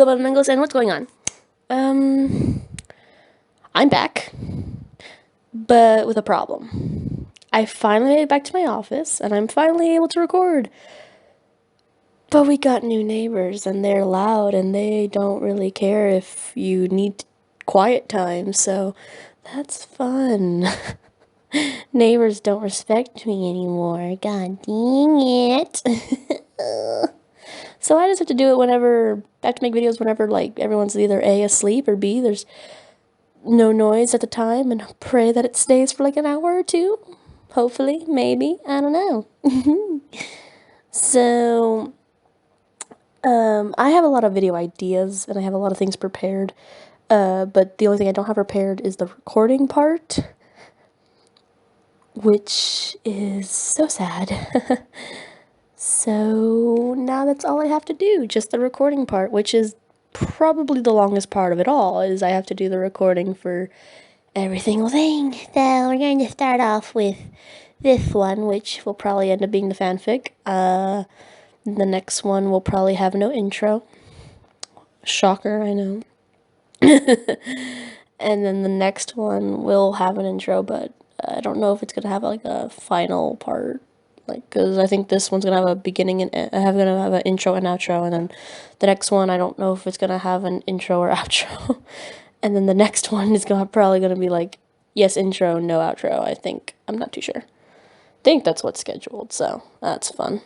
and what's going on? I'm back, but with a problem. I finally made it back to my office, and I'm finally able to record. But we got new neighbors, and they're loud, and they don't really care if you need quiet time, so that's fun. Neighbors don't respect me anymore. God dang it. So I just have to do it whenever, I have to make videos whenever, like, everyone's either A, asleep, or B, there's no noise at the time, and pray that it stays for like an hour or two. Hopefully, maybe, I don't know. So, I have a lot of video ideas, and I have a lot of things prepared, but the only thing I don't have prepared is the recording part, which is so sad. So now that's all I have to do, just the recording part, which is probably the longest part of it all, is I have to do the recording for every single thing. So we're going to start off with this one, which will probably end up being the fanfic. The next one will probably have no intro. Shocker, I know. And then the next one will have an intro, but I don't know if it's going to have like a final part. Like, because I think this one's going to have a beginning and gonna have an intro and outro, and then the next one, I don't know if it's going to have an intro or outro. And then the next one is probably going to be like, yes, intro, no outro, I think. I'm not too sure. I think that's what's scheduled, so that's fun.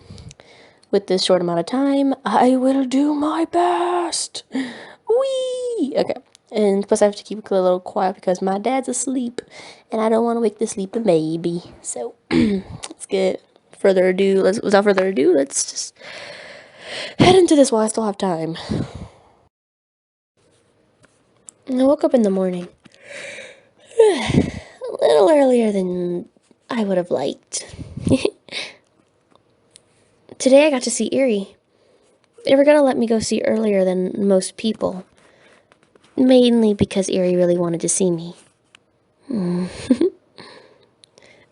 With this short amount of time, I will do my best. Whee! Okay. And plus I have to keep it a little quiet because my dad's asleep, and I don't want to wake the sleeping baby. So, let's get... without further ado, let's just head into this while I still have time. I woke up in the morning. A little earlier than I would have liked. Today I got to see Erie. They were gonna let me go see earlier than most people. Mainly because Erie really wanted to see me.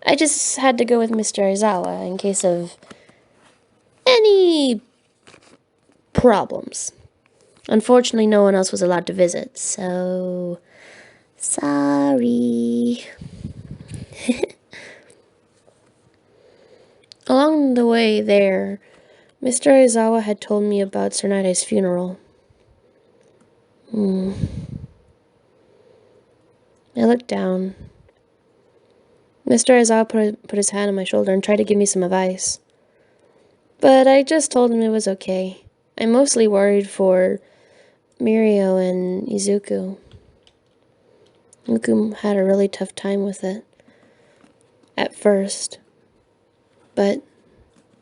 I just had to go with Mr. Aizawa in case of any problems. Unfortunately, no one else was allowed to visit, so... sorry. Along the way there, Mr. Aizawa had told me about Tsunaide's funeral. I looked down. Mr. Aizawa put his hand on my shoulder and tried to give me some advice. But I just told him it was okay. I'm mostly worried for Mirio and Izuku. Izuku had a really tough time with it. At first. But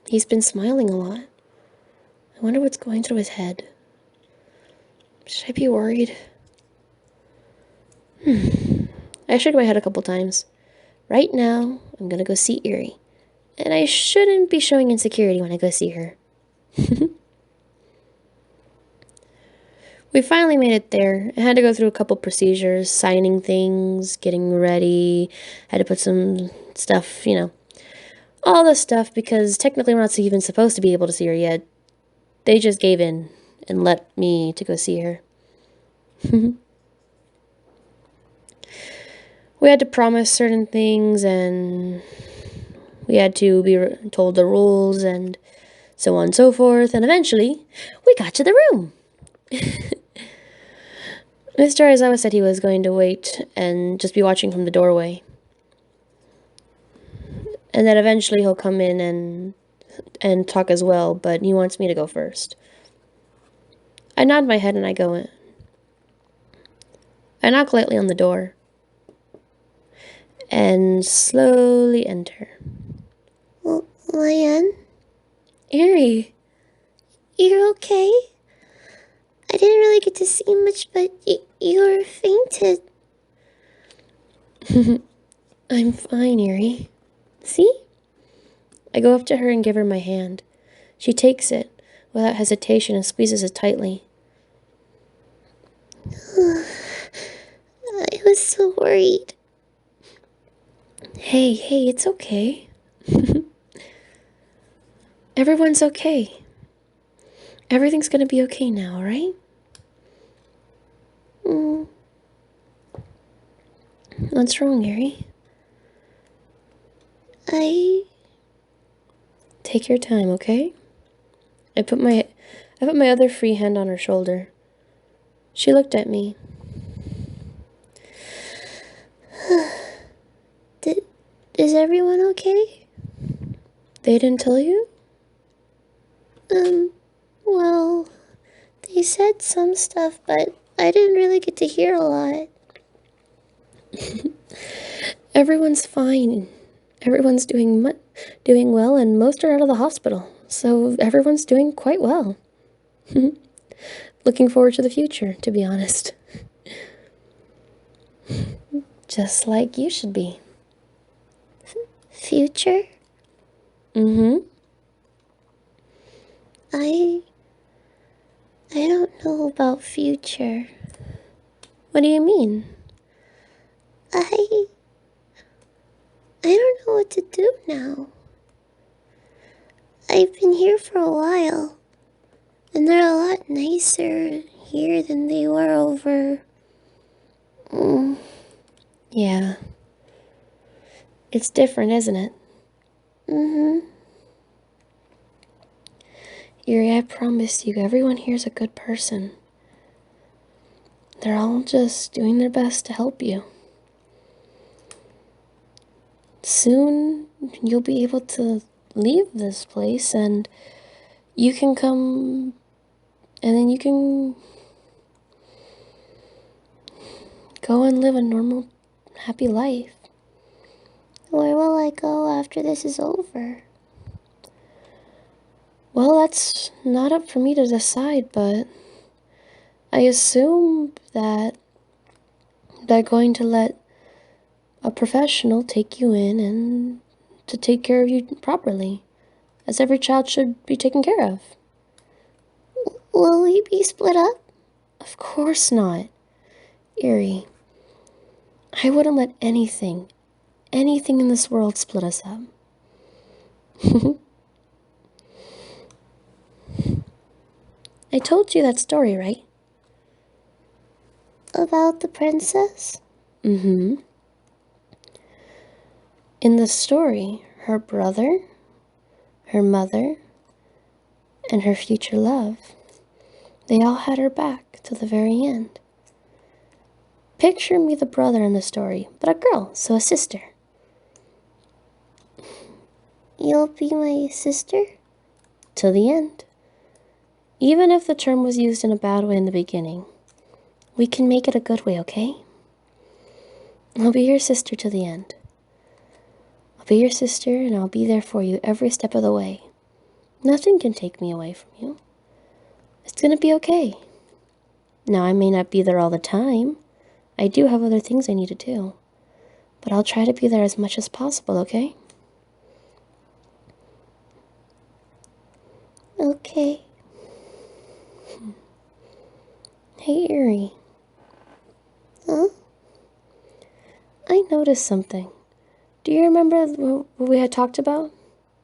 he's been smiling a lot. I wonder what's going through his head. Should I be worried? I shook my head a couple times. Right now, I'm gonna go see Erie. And I shouldn't be showing insecurity when I go see her. We finally made it there. I had to go through a couple procedures, signing things, getting ready. Had to put some stuff, you know, all this stuff, because technically we're not even supposed to be able to see her yet. They just gave in and let me to go see her. We had to promise certain things, and we had to be told the rules, and so on and so forth, and eventually, we got to the room. Mr. Aizawa said he was going to wait and just be watching from the doorway. And that eventually he'll come in and talk as well, but he wants me to go first. I nod my head and I go in. I knock lightly on the door and slowly enter. Lian? Erie, you're okay? I didn't really get to see much, but you were fainted. I'm fine, Erie. See? I go up to her and give her my hand. She takes it without hesitation and squeezes it tightly. I was so worried. Hey, it's okay. Everyone's okay. Everything's gonna be okay now, alright? Mm. What's wrong, Yuri? Take your time, okay? I put my other free hand on her shoulder. She looked at me. Is everyone okay? They didn't tell you? Well, they said some stuff, but I didn't really get to hear a lot. Everyone's fine. Everyone's doing well, and most are out of the hospital. So everyone's doing quite well. Looking forward to the future, to be honest. Just like you should be. Future? Mm-hmm. I don't know about future. What do you mean? I don't know what to do now. I've been here for a while, and they're a lot nicer here than they were over. Yeah. It's different, isn't it? Mm-hmm. Yuri, I promise you, everyone here's a good person. They're all just doing their best to help you. Soon, you'll be able to leave this place, and you can come, and then you can go and live a normal, happy life. Where will I go after this is over? Well, that's not up for me to decide, but I assume that they're going to let a professional take you in and to take care of you properly, as every child should be taken care of. Will we be split up? Of course not. Yuri, I wouldn't let anything in this world split us up. I told you that story, right? About the princess? Mm-hmm. In the story, her brother, her mother, and her future love, they all had her back to the very end. Picture me the brother in the story, but a girl, so a sister. You'll be my sister? Till the end. Even if the term was used in a bad way in the beginning, we can make it a good way, okay? I'll be your sister to the end. I'll be your sister, and I'll be there for you every step of the way. Nothing can take me away from you. It's gonna be okay. Now, I may not be there all the time. I do have other things I need to do. But I'll try to be there as much as possible, okay? Okay. Hey, Yuri. Huh? I noticed something. Do you remember what we had talked about?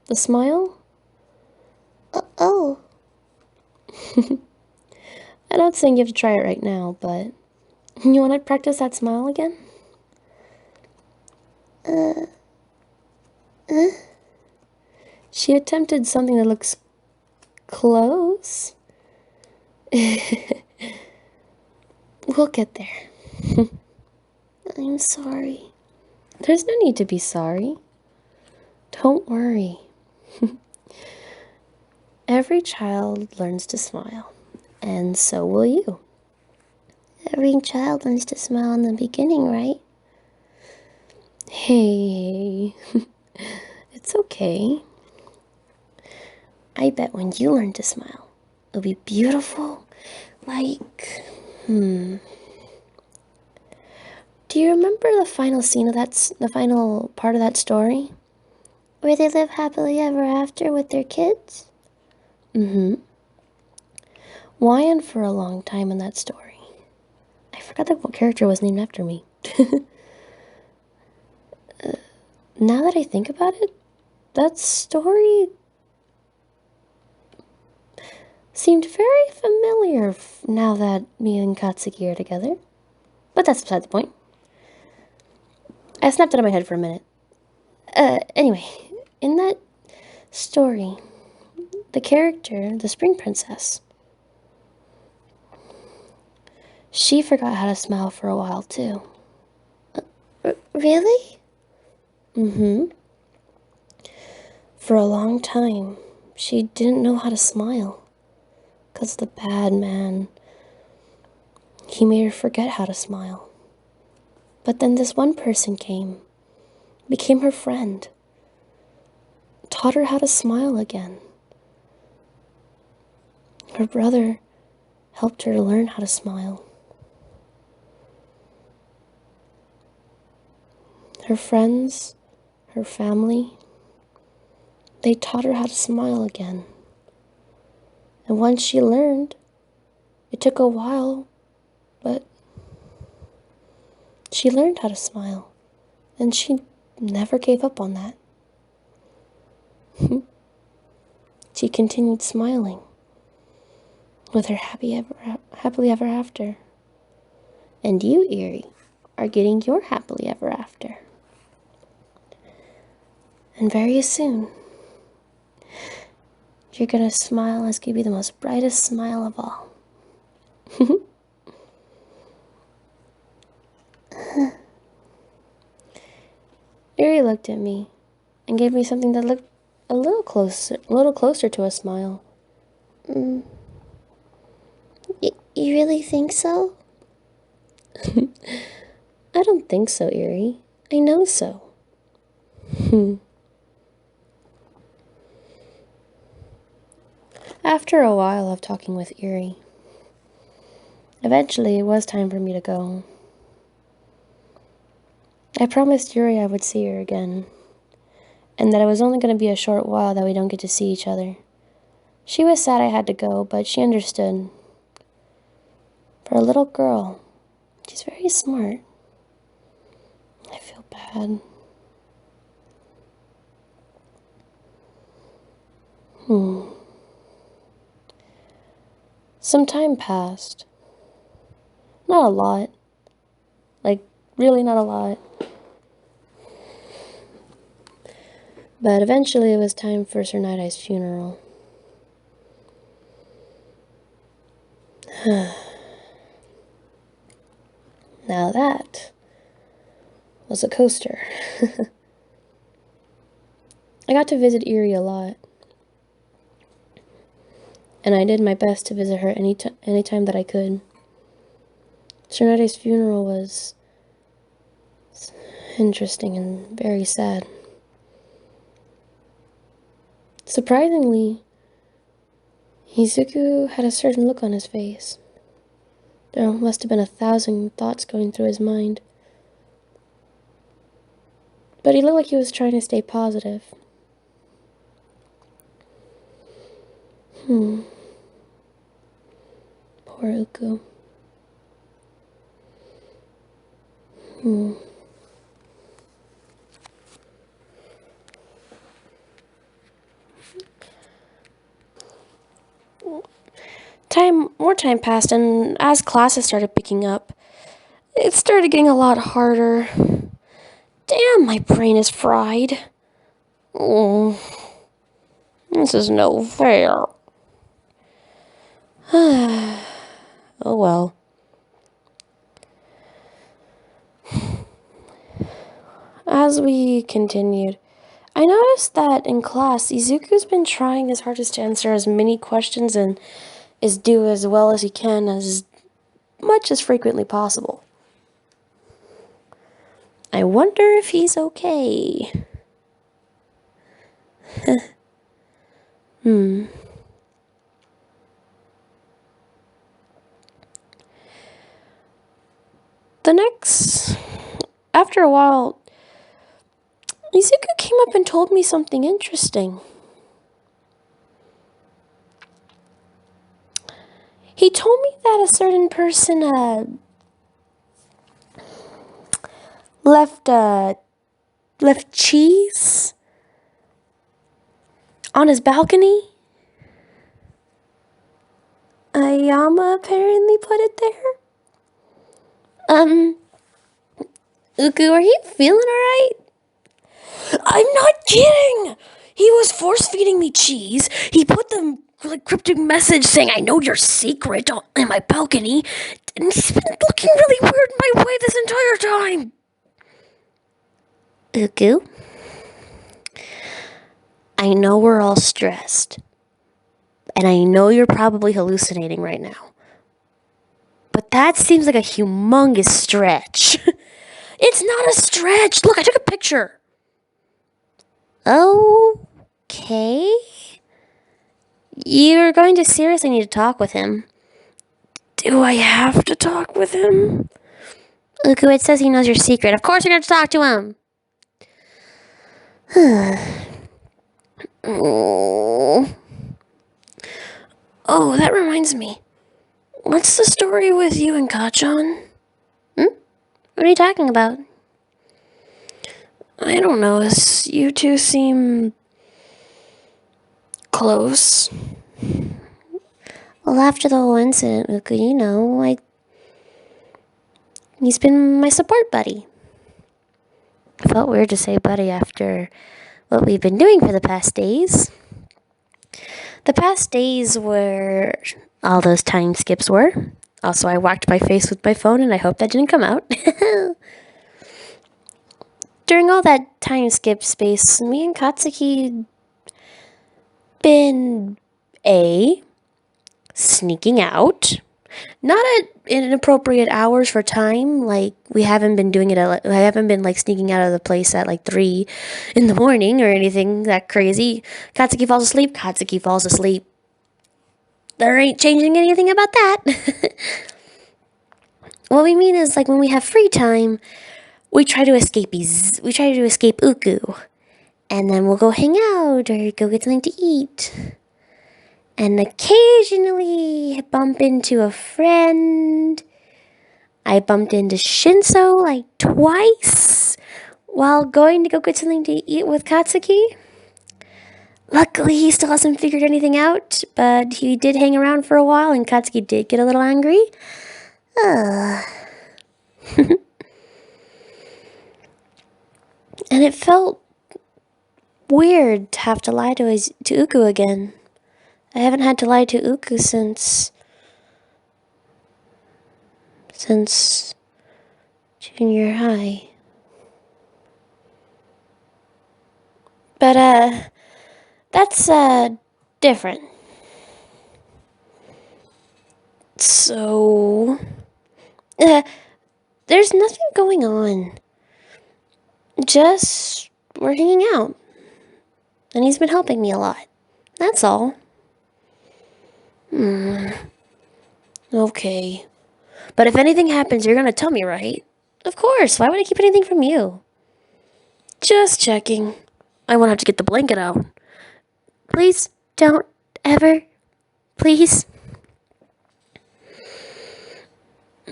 The smile? Oh. I'm not saying you have to try it right now, but you want to practice that smile again? She attempted something that looks close. We'll get there. I'm sorry. There's no need to be sorry. Don't worry. Every child learns to smile, and so will you. Every child learns to smile in the beginning, right? Hey, it's okay. I bet when you learn to smile, it'll be beautiful, like, Do you remember the final scene of the final part of that story? Where they live happily ever after with their kids? Mm-hmm. Wyan for a long time in that story. I forgot that what character was named after me. Now that I think about it, that story seemed very familiar now that me and Katsuki are together. But that's beside the point. I snapped out of my head for a minute. Anyway, in that story, the character, the Spring Princess, she forgot how to smile for a while, too. Really? Mm-hmm. For a long time, she didn't know how to smile. 'Cause the bad man, he made her forget how to smile. But then this one person came, became her friend, taught her how to smile again. Her brother helped her learn how to smile. Her friends, her family, they taught her how to smile again. And once she learned, it took a while, but she learned how to smile. And she never gave up on that. She continued smiling with her happily ever after. And you, Eerie, are getting your happily ever after. And very soon, you're gonna smile, and it's gonna be the most brightest smile of all. Eerie looked at me and gave me something that looked a little closer to a smile. You really think so? I don't think so, Eerie. I know so. After a while of talking with Eerie, eventually it was time for me to go. I promised Yuri I would see her again, and that it was only going to be a short while that we don't get to see each other. She was sad I had to go, but she understood. For a little girl, she's very smart. I feel bad. Some time passed. Not a lot. Like, really not a lot. But eventually it was time for Sir Night-Eye's funeral. Now that was a coaster. I got to visit Eerie a lot. And I did my best to visit her anytime that I could. Sir Night-Eye's funeral was interesting and very sad. Surprisingly, Izuku had a certain look on his face. There must have been 1,000 thoughts going through his mind. But he looked like he was trying to stay positive. Poor Uku. More time passed, and as classes started picking up, it started getting a lot harder. Damn, my brain is fried. Oh, this is no fair. Oh well. As we continued, I noticed that in class, Izuku's been trying his hardest to answer as many questions and is do as well as he can as much as frequently possible. I wonder if he's okay. After a while, Izuku came up and told me something interesting. He told me that a certain person, left cheese on his balcony. Ayama apparently put it there. Um, Uku, are you feeling alright? I'm not kidding! He was force feeding me cheese. He put the cryptic message saying, "I know your secret," in my balcony. And he's been looking really weird my way this entire time. Uku, I know we're all stressed. And I know you're probably hallucinating right now. But that seems like a humongous stretch. It's not a stretch. Look, I took a picture. Okay. You're going to seriously need to talk with him. Do I have to talk with him? Uku, it says he knows your secret. Of course you're going to talk to him. Oh, that reminds me. What's the story with you and Kachan? What are you talking about? I don't know. You two seem close. Well, after the whole incident, Uku, he's been my support buddy. It felt weird to say buddy after what we've been doing for the past days. The past days where all those time skips were. Also, I whacked my face with my phone, and I hope that didn't come out. During all that time skip space, me and Katsuki been sneaking out. Not at inappropriate hours for time. Like, we haven't been doing it I haven't been sneaking out of the place at 3 in the morning or anything that crazy. Katsuki falls asleep. Katsuki falls asleep. There ain't changing anything about that. What we mean is, when we have free time, we try to escape Uku. And then we'll go hang out or go get something to eat. And occasionally bump into a friend. I bumped into Shinso twice while going to go get something to eat with Katsuki. Luckily, he still hasn't figured anything out, but he did hang around for a while, and Katsuki did get a little angry. And it felt weird to have to lie to Uku again. I haven't had to lie to Uku since junior high. But, that's, different. So, there's nothing going on. Just, we're hanging out. And he's been helping me a lot. That's all. Okay. But if anything happens, you're gonna tell me, right? Of course. Why would I keep anything from you? Just checking. I won't have to get the blanket out. Please don't ever. Please.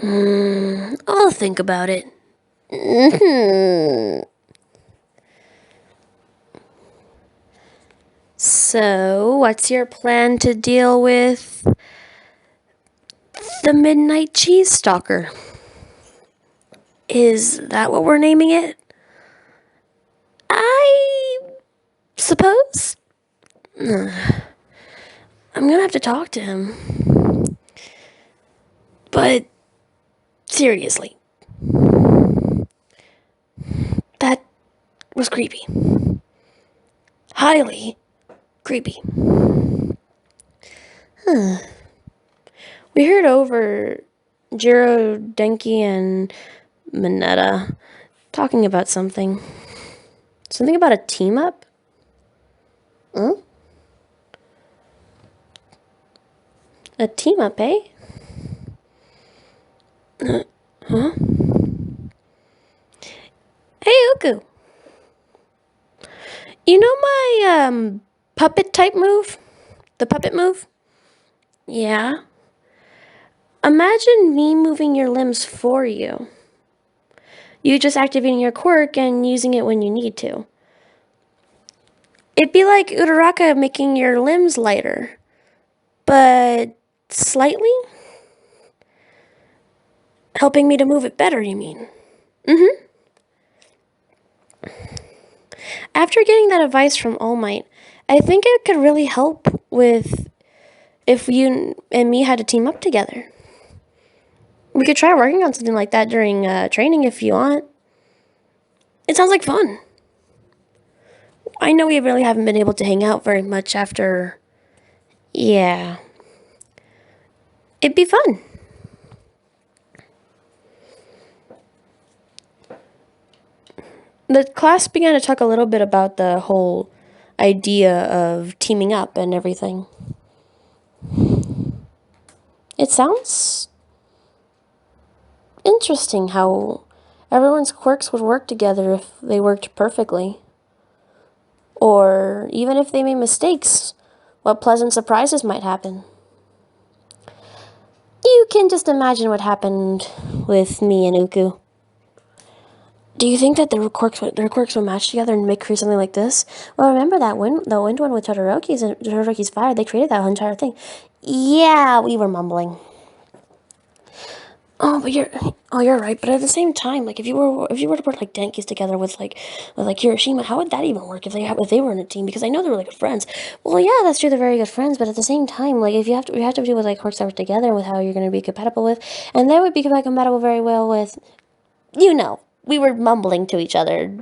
I'll think about it. So, what's your plan to deal with the Midnight Cheese Stalker? Is that what we're naming it? I suppose. I'm gonna have to talk to him. But seriously, that was creepy. Highly creepy. We heard over Jiro, Denki, and Mineta talking about something. Something about a team up? Huh? A team up, eh? Huh? Hey, Uku. You know my, puppet type move? The puppet move? Yeah. Imagine me moving your limbs for you. You just activating your quirk and using it when you need to. It'd be like Uraraka making your limbs lighter. But slightly? Helping me to move it better, you mean? Mm-hmm. After getting that advice from All Might, I think it could really help with if you and me had to team up together. We could try working on something like that during training if you want. It sounds like fun. I know we really haven't been able to hang out very much after. Yeah. It'd be fun. The class began to talk a little bit about the whole idea of teaming up and everything. It sounds interesting how everyone's quirks would work together if they worked perfectly. Or even if they made mistakes, what pleasant surprises might happen. You can just imagine what happened with me and Uku. Do you think that their quirks will match together and create something like this? Well, remember that the wind one with Todoroki's fire, they created that entire thing. Yeah, we were mumbling. Oh, you're right. But at the same time, like if you were to put like Denki's together with Hiroshima, how would that even work if they were in a team? Because I know they were like good friends. Well, yeah, that's true. They're very good friends. But at the same time, like if you have to do with like quirks that were together with how you're going to be compatible with, and they would be compatible very well with, we were mumbling to each other,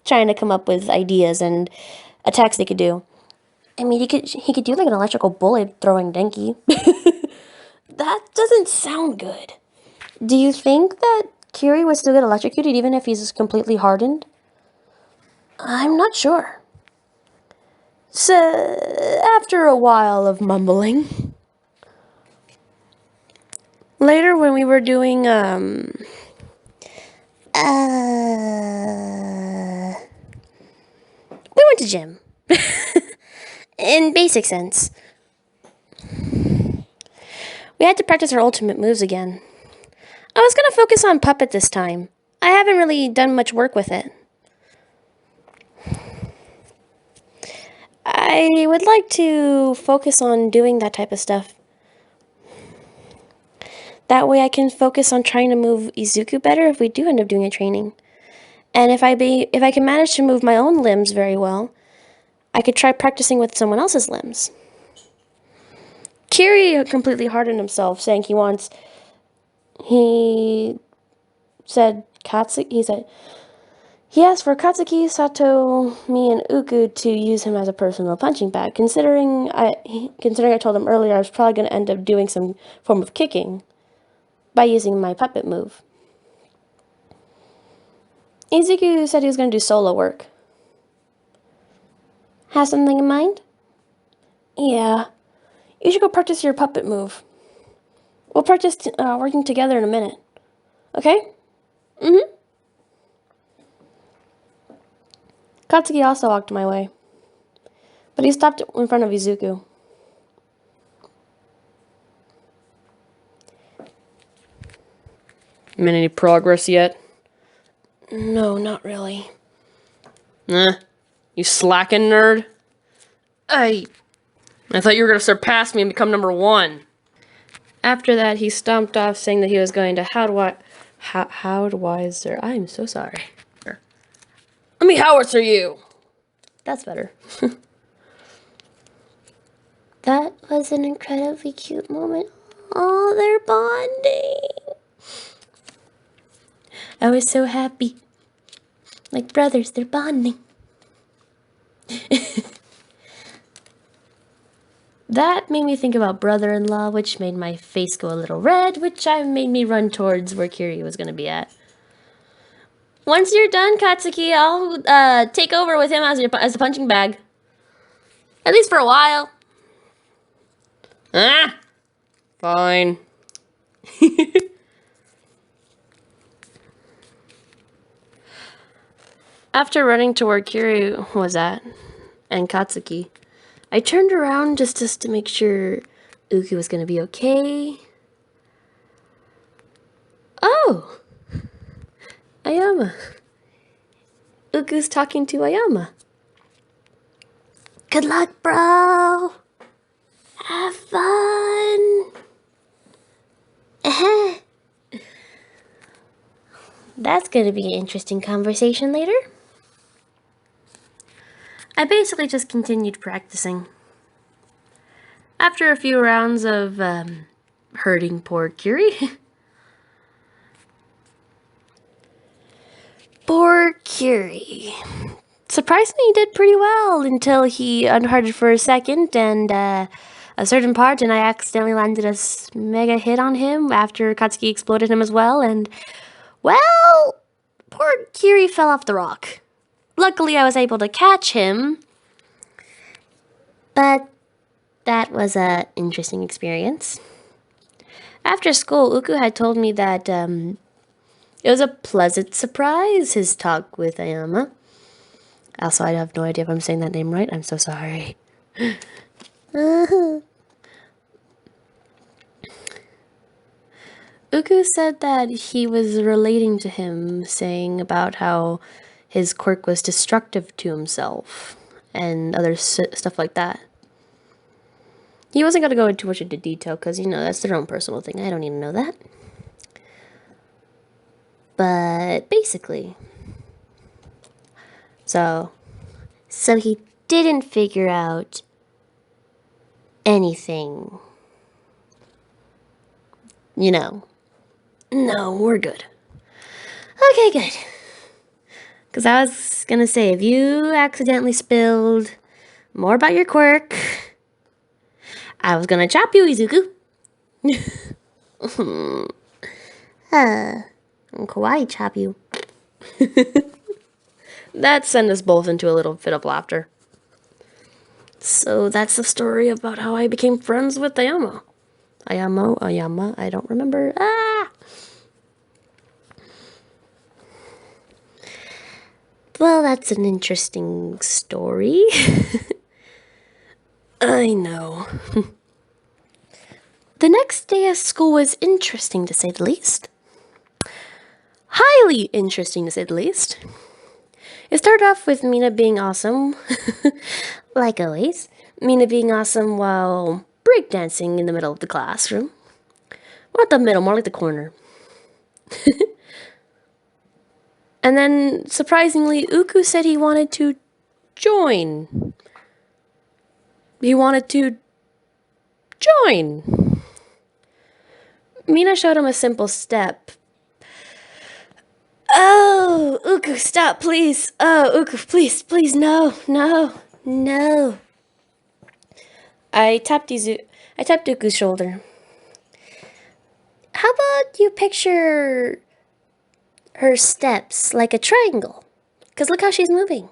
trying to come up with ideas and attacks they could do. I mean, he could do like an electrical bullet throwing Denki. That doesn't sound good. Do you think that Kiri would still get electrocuted even if he's completely hardened? I'm not sure. So, after a while of mumbling, later when we were doing, we went to gym. In basic sense. We had to practice our ultimate moves again. I was going to focus on Puppet this time. I haven't really done much work with it. I would like to focus on doing that type of stuff. That way I can focus on trying to move Izuku better if we do end up doing a training. And if I can manage to move my own limbs very well, I could try practicing with someone else's limbs. Kiri completely hardened himself, saying he said he asked for Katsuki, Sato, me, and Uku to use him as a personal punching bag. Considering I told him earlier I was probably going to end up doing some form of kicking by using my puppet move. Izuku said he was going to do solo work. Have something in mind? Yeah. You should go practice your puppet move. We'll practice working together in a minute. Okay? Mm-hmm. Katsuki also walked my way. But he stopped in front of Izuku. Made any progress yet? No, not really. You slacking, nerd? I thought you were going to surpass me and become number 1. After that, he stomped off, saying that he was going to Howdweiser. I'm so sorry. Let me howitzer you. That's better. That was an incredibly cute moment. Oh, they're bonding. I was so happy. Like brothers, they're bonding. That made me think about brother-in-law, which made my face go a little red, which made me run towards where Kiri was going to be at. Once you're done, Katsuki, I'll take over with him as a punching bag. At least for a while. Fine. After running to where Kiri was at, and Katsuki, I turned around just to make sure Uku was going to be okay. Oh! Ayama. Uku's talking to Ayama. Good luck, bro! Have fun! That's going to be an interesting conversation later. I basically just continued practicing. After a few rounds of hurting poor Kiri. Poor Kiri. Surprisingly, he did pretty well until he unhearted for a second and a certain part, and I accidentally landed a mega hit on him after Katsuki exploded him as well, and, well, poor Kiri fell off the rock. Luckily, I was able to catch him, but that was an interesting experience. After school, Uku had told me that it was a pleasant surprise, his talk with Ayama. Also, I have no idea if I'm saying that name right. I'm so sorry. Uku said that he was relating to him, saying about how his quirk was destructive to himself and other stuff like that. He wasn't going to go into too much into detail because, you know, that's their own personal thing. I don't need to know that. But basically, so he didn't figure out anything. You know. No, we're good. Okay, good. Because I was going to say, if you accidentally spilled more about your quirk, I was going to chop you, Izuku. Kawaii chop you. That sent us both into a little fit of laughter. So that's the story about how I became friends with Ayama. Ayama, I don't remember. Well, that's an interesting story. I know. The next day at school was interesting, to say the least. Highly interesting, to say the least. It started off with Mina being awesome, like always. Mina being awesome while breakdancing in the middle of the classroom. Not the middle, more like the corner. And then, surprisingly, Uku said he wanted to join. He wanted to join. Mina showed him a simple step. Oh, Uku, stop, please. Oh, Uku, please, no. I tapped Uku's shoulder. How about you picture her steps like a triangle? Because look how she's moving.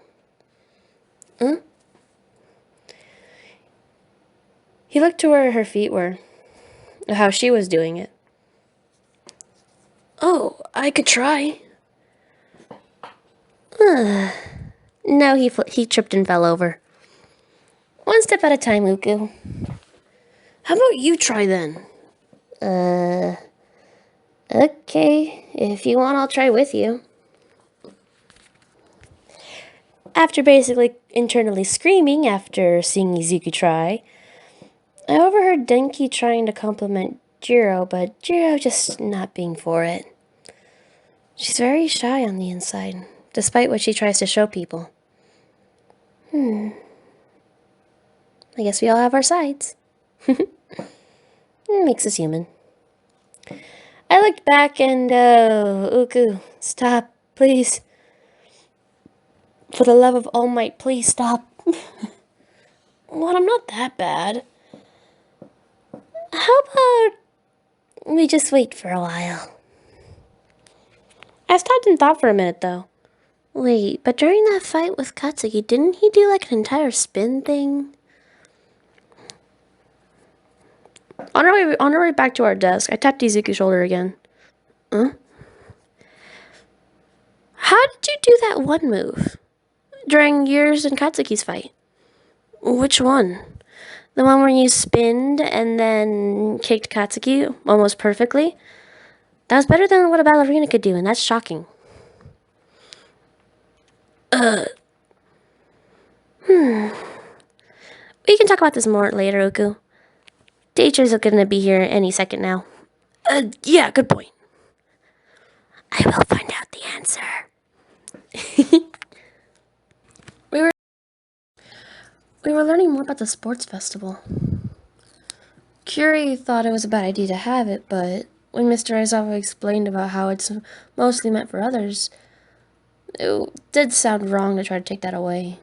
He looked to where her feet were, how she was doing it. Oh, I could try. No, he tripped and fell over. One step at a time, Uku. How about you try then? Okay. If you want, I'll try with you. After basically internally screaming after seeing Izuku try, I overheard Denki trying to compliment Jiro, but Jiro just not being for it. She's very shy on the inside, despite what she tries to show people. I guess we all have our sides. It makes us human. I looked back and, Uku, stop, please. For the love of All Might, please stop. What, I'm not that bad. How about we just wait for a while? I stopped and thought for a minute, though. Wait, but during that fight with Katsuki, didn't he do like an entire spin thing? On our way back to our desk, I tapped Izuku's shoulder again. How did you do that one move? During yours and Katsuki's fight? Which one? The one where you spinned and then kicked Katsuki almost perfectly? That was better than what a ballerina could do, and that's shocking. We can talk about this more later, Uku. Teacher's gonna be here any second now. Yeah, good point. I will find out the answer. We were learning more about the sports festival. Curie thought it was a bad idea to have it, but when Mr. Aizawa explained about how it's mostly meant for others, it did sound wrong to try to take that away.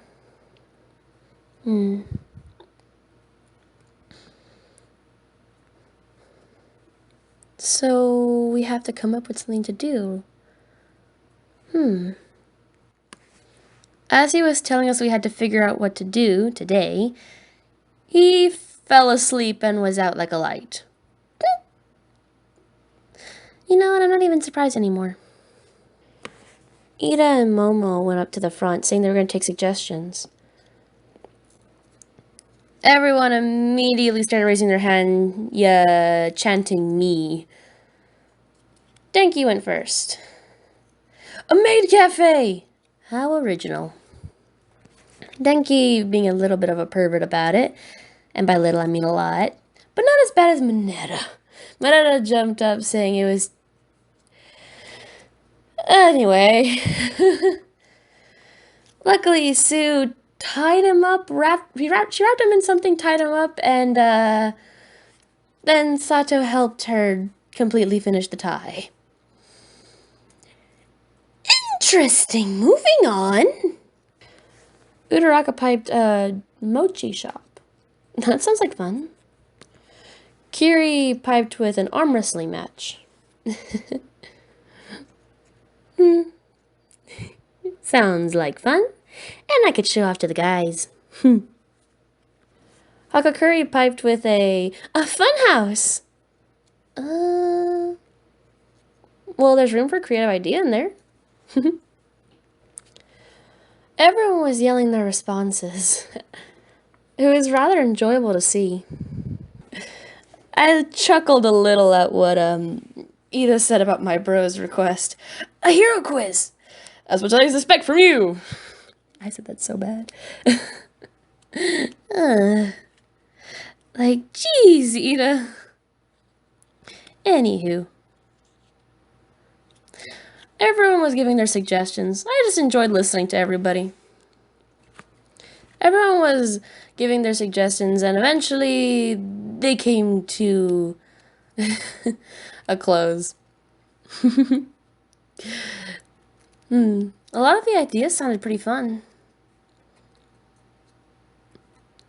So we have to come up with something to do. As he was telling us we had to figure out what to do today, he fell asleep and was out like a light. You know what, I'm not even surprised anymore. Ida and Momo went up to the front saying they were going to take suggestions. Everyone immediately started raising their hand, chanting me. Denki went first. A maid cafe! How original. Denki being a little bit of a pervert about it, and by little I mean a lot, but not as bad as Mineta. Mineta jumped up saying it was... Anyway. Luckily, Sue tied him up, she wrapped him in something, tied him up, and then Sato helped her completely finish the tie. Interesting. Moving on. Uraraka piped a mochi shop. That sounds like fun. Kiri piped with an arm wrestling match. Sounds like fun. And I could show off to the guys. Hakakuri piped with a fun house. Well, there's room for creative idea in there. Everyone was yelling their responses. It was rather enjoyable to see. I chuckled a little at what Ida said about my bro's request. A hero quiz! That's what I expect from you! I said that so bad. Like, geez, Ida. Anywho. Everyone was giving their suggestions. I just enjoyed listening to everybody. Everyone was giving their suggestions, and eventually they came to a close. A lot of the ideas sounded pretty fun.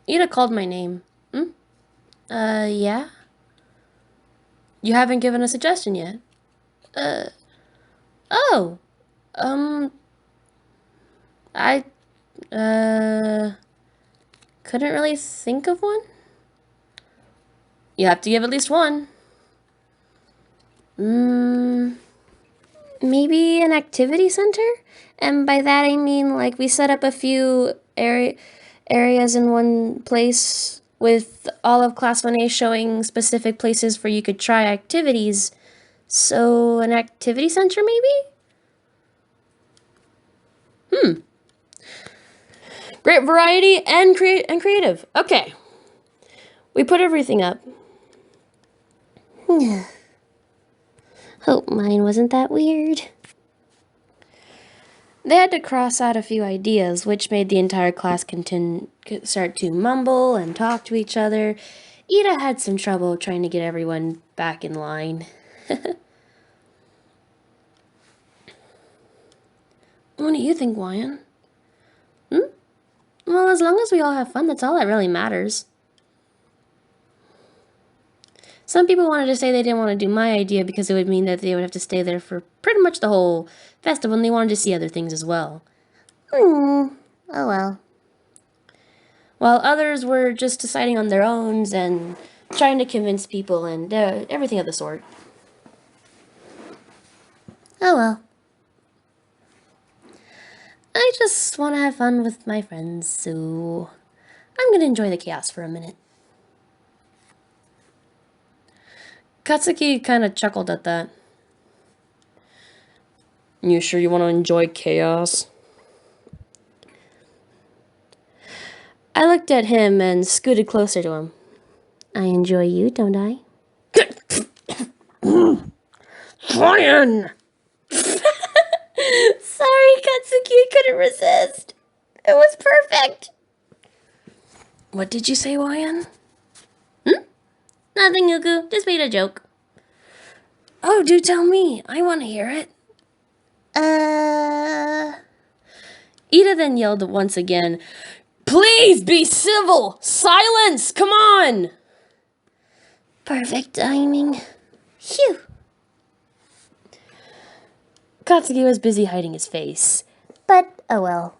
Ida called my name. Yeah? You haven't given a suggestion yet. Oh. I, couldn't really think of one. You have to give at least one. Maybe an activity center? And by that I mean, like, we set up a few areas in one place with all of Class 1A showing specific places where you could try activities. So, an activity center, maybe? Great variety and creative. Okay. We put everything up. Hope mine wasn't that weird. They had to cross out a few ideas, which made the entire class start to mumble and talk to each other. Ida had some trouble trying to get everyone back in line. What do you think, Wyan? Well, as long as we all have fun, that's all that really matters. Some people wanted to say they didn't want to do my idea because it would mean that they would have to stay there for pretty much the whole festival, and they wanted to see other things as well. Oh well. While others were just deciding on their own and trying to convince people and everything of the sort. Oh well. I just want to have fun with my friends, so I'm going to enjoy the chaos for a minute. Katsuki kind of chuckled at that. You sure you want to enjoy chaos? I looked at him and scooted closer to him. I enjoy you, don't I? Ryan! sorry, Katsuki. I couldn't resist. It was perfect. What did you say, Ryan? Nothing, Izuku. Just made a joke. Oh, do tell me. I want to hear it. Ida then yelled once again, Please be civil! Silence! Come on! perfect timing. Phew. Katsuki was busy hiding his face. But, oh well.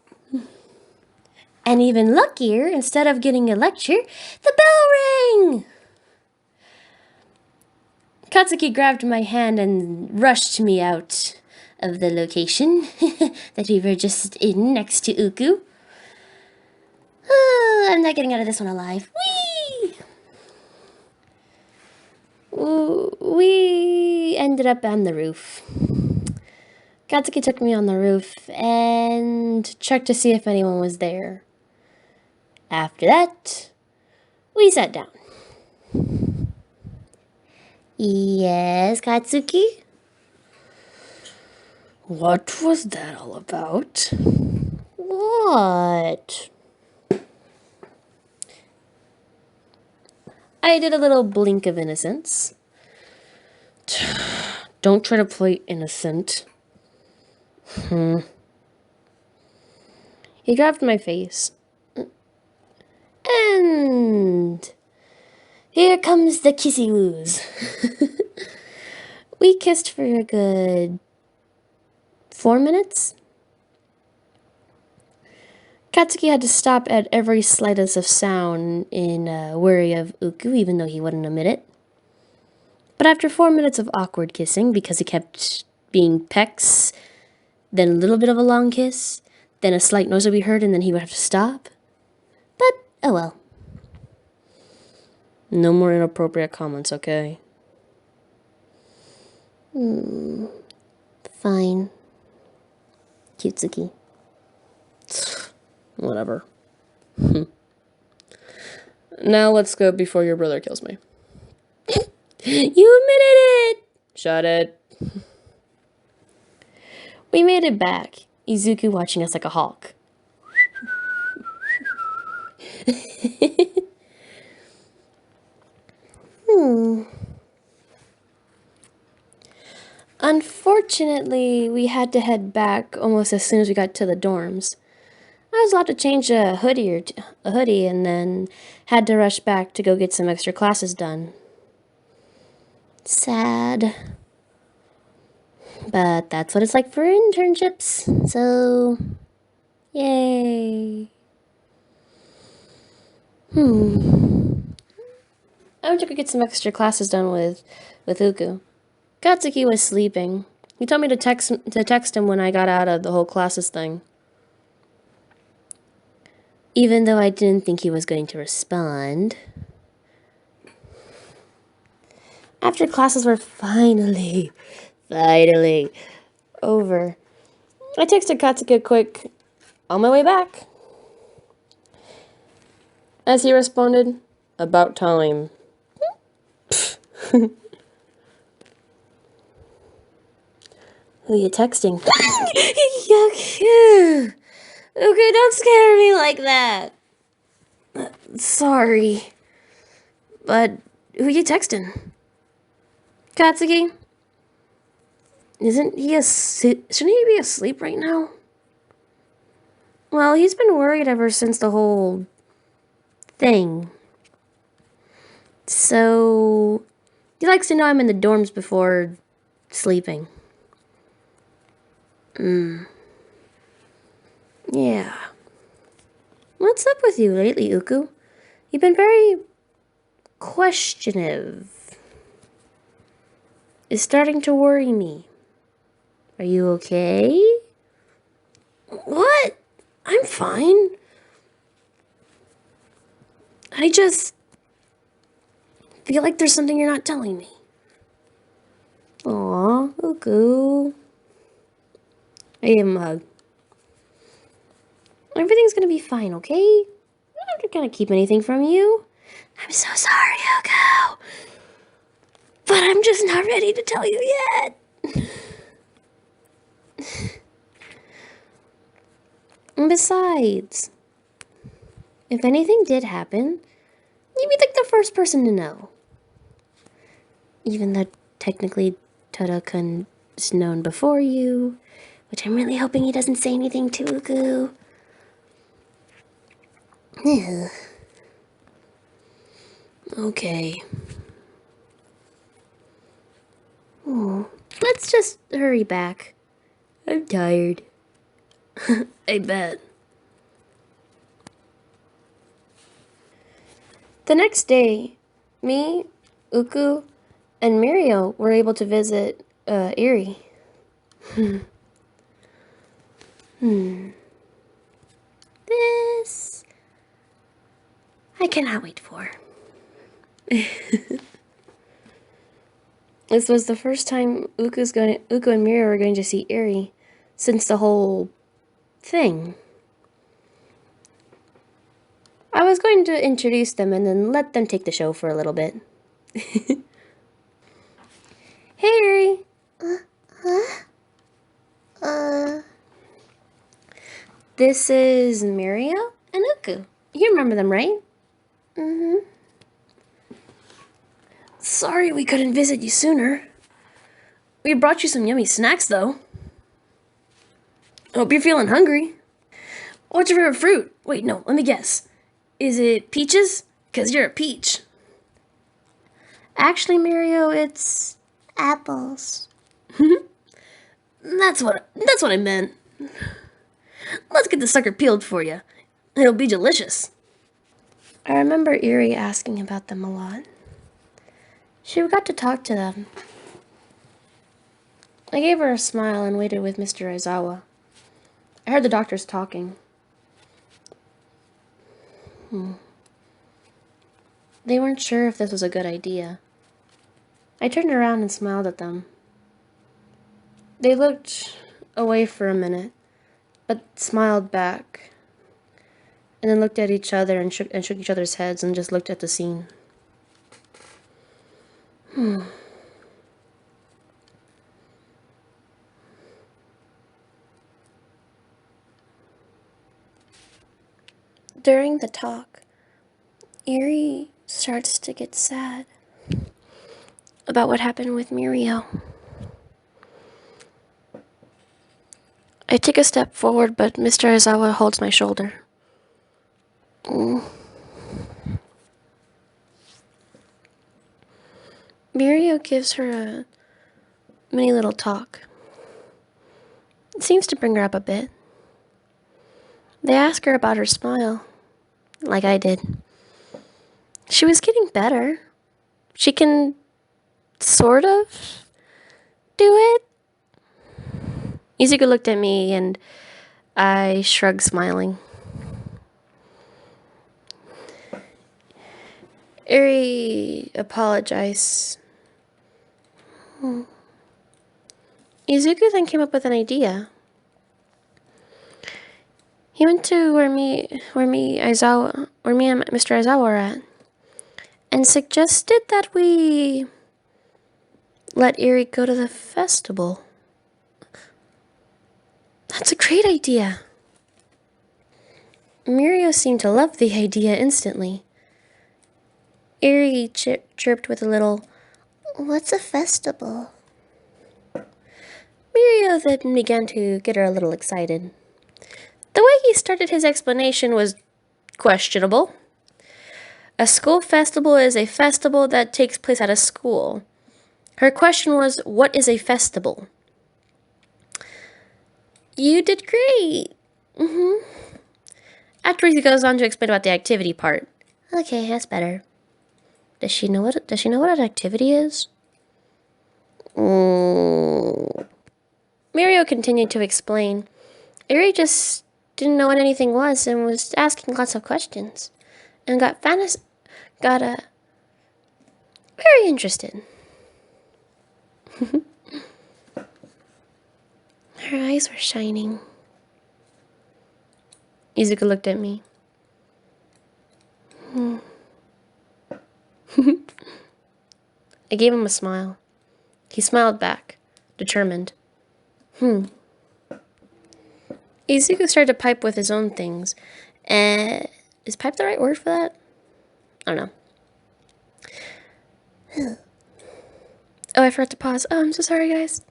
And even luckier, instead of getting a lecture, the bell rang! Katsuki grabbed my hand and rushed me out of the location that we were just in next to Izuku. I'm not getting out of this one alive. Whee! We ended up on the roof. Katsuki took me on the roof and checked to see if anyone was there. After that, we sat down. Yes, Katsuki? What was that all about? What? I did a little blink of innocence. Don't try to play innocent. He grabbed my face. And here comes the kissy woos. We kissed for a good 4 minutes. Katsuki had to stop at every slightest of sound in worry of Izuku, even though he wouldn't admit it. But after 4 minutes of awkward kissing, because he kept being pecks, then a little bit of a long kiss, then a slight noise would be heard, and then he would have to stop. But, oh well. No more inappropriate comments, okay? Fine. Cutesy. Whatever. Now let's go before your brother kills me. You admitted it! Shut it. We made it back. Izuku watching us like a hawk. Unfortunately, we had to head back almost as soon as we got to the dorms. I was allowed to change a hoodie and then had to rush back to go get some extra classes done. Sad. But that's what it's like for internships. So, yay. I went to go get some extra classes done with Izuku. Katsuki was sleeping. He told me to text him when I got out of the whole classes thing. Even though I didn't think he was going to respond. After classes were finally over, I texted Katsuki a quick, on my way back. As he responded, about time. Who are you texting? Okay, don't scare me like that. Sorry. But who are you texting? Katsuki? Shouldn't he be asleep right now? Well, he's been worried ever since the whole thing. So, he likes to know I'm in the dorms before sleeping. Yeah. What's up with you lately, Izuku? You've been very questionable. It's starting to worry me. Are you okay? What? I'm fine. I just feel like there's something you're not telling me. Aw, Izuku. I gave him a hug. Everything's gonna be fine, okay? I'm not gonna keep anything from you. I'm so sorry, Izuku. But I'm just not ready to tell you yet. And besides, if anything did happen, you'd be like the first person to know. Even though technically Todokun is known before you, which I'm really hoping he doesn't say anything to Uku. Okay. Oh, let's just hurry back. I'm tired. I bet. The next day, me, Uku, and Mirio were able to visit Eri. This I cannot wait for. This was the first time Uku and Mirio were going to see Eri since the whole thing. I was going to introduce them and then let them take the show for a little bit. Hey, Eri. This is Mirio and Uku. You remember them, right? Mm-hmm. Sorry we couldn't visit you sooner. We brought you some yummy snacks, though. Hope you're feeling hungry. What's your favorite fruit? Wait, no, let me guess. Is it peaches? 'Cause you're a peach. Actually, Mirio, it's apples. That's what I meant. Let's get the sucker peeled for you. It'll be delicious. I remember Eri asking about them a lot. She got to talk to them. I gave her a smile and waited with Mr. Aizawa. I heard the doctors talking. They weren't sure if this was a good idea. I turned around and smiled at them. They looked away for a minute, but smiled back, and then looked at each other and shook each other's heads and just looked at the scene. During the talk, Eri starts to get sad about what happened with Mirio. I take a step forward, but Mr. Aizawa holds my shoulder. Mirio gives her a mini little talk. It seems to bring her up a bit. They ask her about her smile, like I did. She was getting better. She can sort of do it. Izuku looked at me and I shrugged, smiling. Eri apologized. Izuku then came up with an idea. He went to where me and Mr. Aizawa were at, and suggested that we let Eri go to the festival. That's a great idea. Mirio seemed to love the idea instantly. Eri chirped with a little, "What's a festival?" Mirio then began to get her a little excited. The way he started his explanation was questionable. A school festival is a festival that takes place at a school. Her question was, what is a festival? You did great. After he goes on to explain about the activity part. Okay, that's better. Does she know what an activity is? Mirio continued to explain. Eri just didn't know what anything was and was asking lots of questions, and got very interested. Her eyes were shining. Izuku looked at me. I gave him a smile. He smiled back, determined. Izuku started to pipe with his own things. Is pipe the right word for that? I don't know. Oh, I forgot to pause. Oh, I'm so sorry, guys.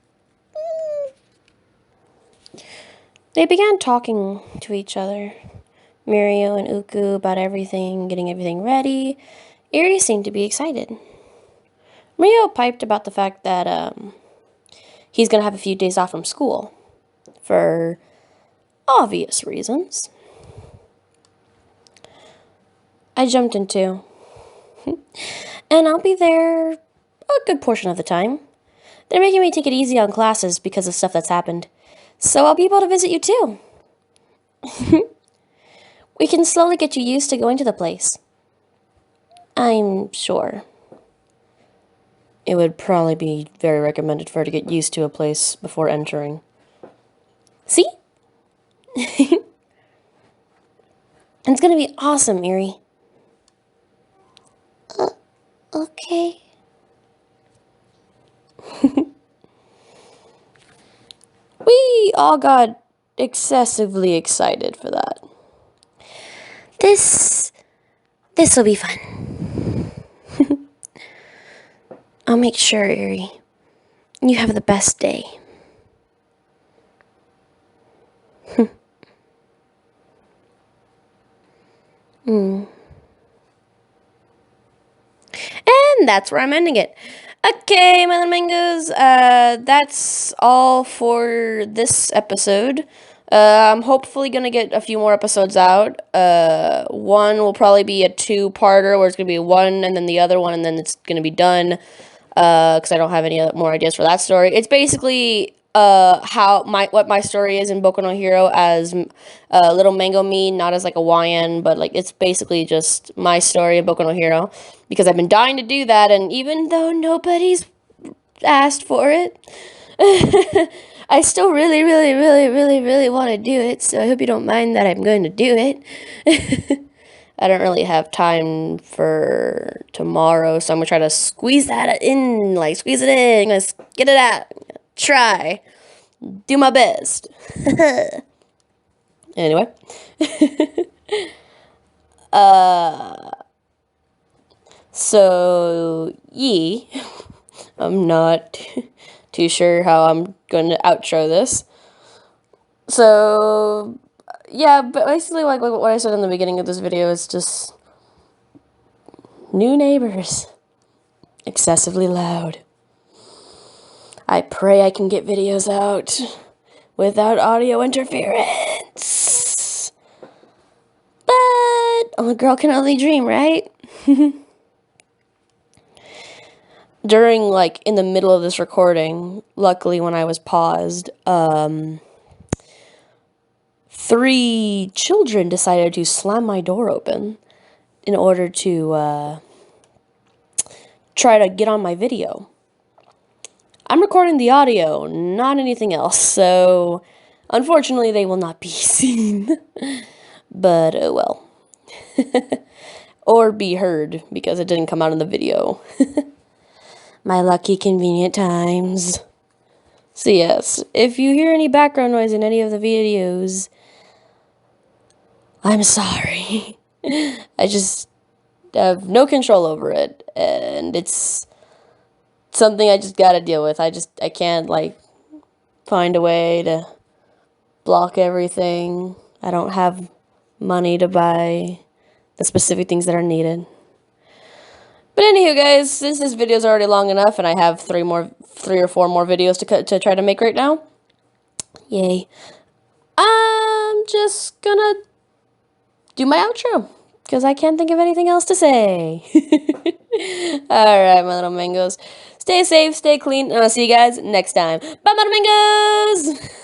They began talking to each other, Mirio and Uku, about everything, getting everything ready. Eri seemed to be excited. Mirio piped about the fact that he's going to have a few days off from school, for obvious reasons. I jumped in too. And I'll be there a good portion of the time. They're making me take it easy on classes because of stuff that's happened. So I'll be able to visit you too. We can slowly get you used to going to the place. I'm sure. It would probably be very recommended for her to get used to a place before entering. See? It's gonna be awesome, Eri. Okay. We all got excessively excited for that. This'll be fun. I'll make sure, Eri, you have the best day. And that's where I'm ending it. Okay, my little mangoes, that's all for this episode. I'm hopefully going to get a few more episodes out. One will probably be a two-parter where it's going to be one and then the other one and then it's going to be done. Because I don't have any more ideas for that story. It's basically what my story is in Boku no Hero as Little Mango Me, not as like a YN, but like it's basically just my story in Boku no Hero. Because I've been dying to do that, and even though nobody's asked for it, I still really, really, really, really, really want to do it. So I hope you don't mind that I'm going to do it. I don't really have time for tomorrow, so I'm going to try to squeeze that in, squeeze it in, I'm going to get it out, try, do my best. Anyway. So, I'm not too sure how I'm going to outro this. So, yeah, but basically, like what I said in the beginning of this video is just new neighbors, excessively loud. I pray I can get videos out without audio interference. But a girl can only dream, right? During, in the middle of this recording, luckily when I was paused, 3 children decided to slam my door open in order to try to get on my video. I'm recording the audio, not anything else, so unfortunately they will not be seen. But, oh well. Or be heard, because it didn't come out in the video. My lucky convenient times. So yes, if you hear any background noise in any of the videos, I'm sorry. I just have no control over it, and it's something I just gotta deal with. I can't, find a way to block everything. I don't have money to buy the specific things that are needed. But anywho, guys, since this video is already long enough, and I have 3 or 4 more videos to try to make right now, yay, I'm just gonna do my outro, because I can't think of anything else to say. Alright, my little mangoes, stay safe, stay clean, and I'll see you guys next time. Bye, my little mangoes!